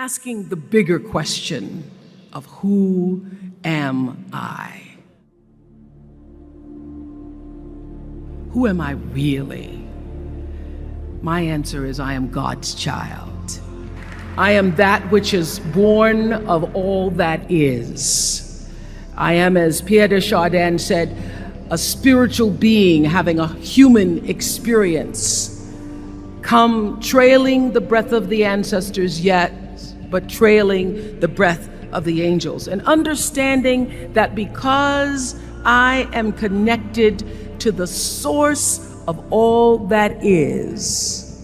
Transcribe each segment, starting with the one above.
asking the bigger question of who am I? Who am I really? My answer is I am God's child. I am that which is born of all that is. I am, as Pierre de Chardin said, a spiritual being having a human experience, come trailing the breath of the ancestors yet, but trailing the breath of the angels, and understanding that because I am connected to the source of all that is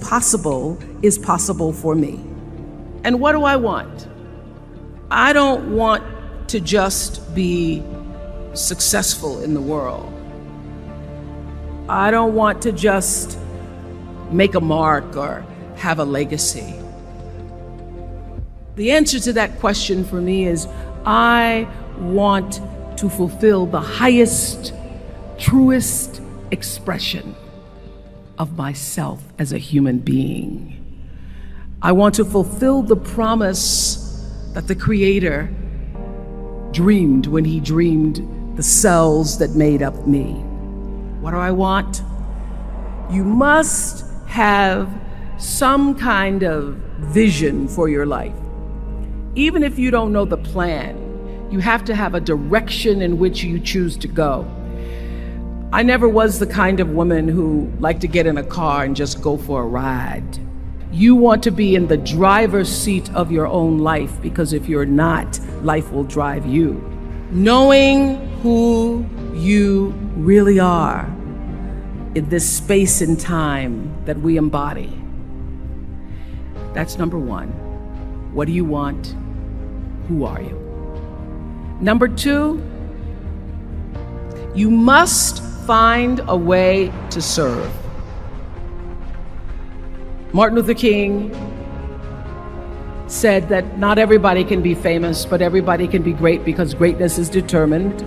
possible for me. And what do I want? I don't want to just be successful in the world. I don't want to just make a mark or have a legacy. The answer to that question for me is I want to fulfill the highest, truest expression of myself as a human being. I want to fulfill the promise that the Creator dreamed when He dreamed the cells that made up me. What do I want? You must have some kind of vision for your life. Even if you don't know the plan, you have to have a direction in which you choose to go. I never was the kind of woman who liked to get in a car and just go for a ride. You want to be in the driver's seat of your own life, because if you're not, life will drive you. Knowing who you really are in this space and time that we embody. That's number one. What do you want? Who are you? Number two, you must find a way to serve. Martin Luther King said that not everybody can be famous, but everybody can be great, because greatness is determined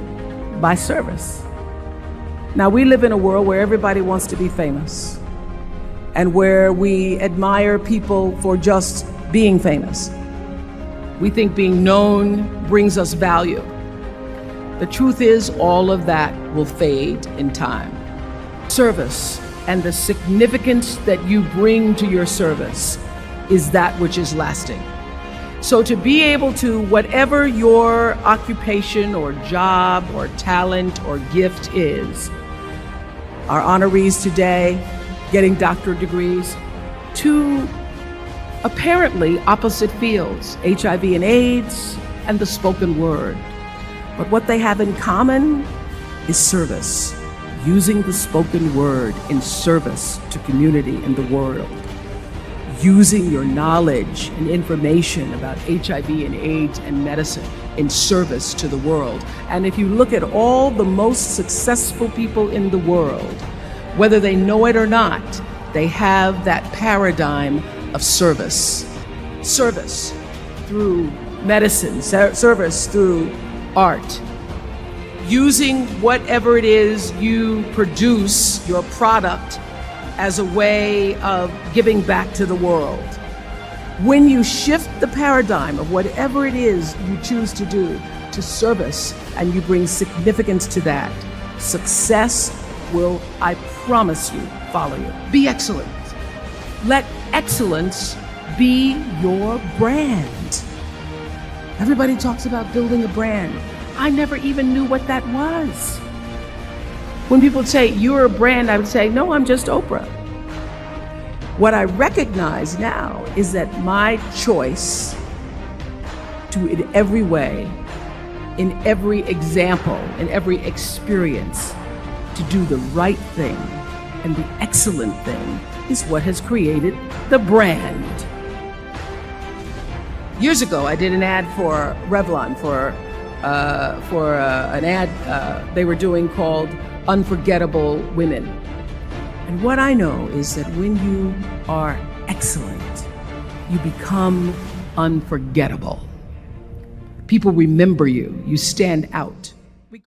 by service. Now, we live in a world where everybody wants to be famous and where we admire people for just being famous. We think being known brings us value. The truth is, all of that will fade in time. Service and the significance that you bring to your service is that which is lasting. So to be able to, whatever your occupation or job or talent or gift is, our honorees today getting doctorate degrees, to apparently opposite fields, HIV and AIDS and the spoken word. But what they have in common is service, using the spoken word in service to community and the world, using your knowledge and information about HIV and AIDS and medicine in service to the world. And if you look at all the most successful people in the world, whether they know it or not, they have that paradigm of service. Service through medicine, service through art. Using whatever it is you produce, your product, as a way of giving back to the world. When you shift the paradigm of whatever it is you choose to do to service, and you bring significance to that, success will, I promise you, follow you. Be excellent. Let excellence be your brand. Everybody talks about building a brand. I never even knew what that was. When people say, you're a brand, I would say, no, I'm just Oprah. What I recognize now is that my choice to, in every way, in every example, in every experience, to do the right thing and the excellent thing is what has created the brand. Years ago, I did an ad for Revlon for an ad they were doing called Unforgettable Women. And what I know is that when you are excellent, you become unforgettable. People remember you, you stand out.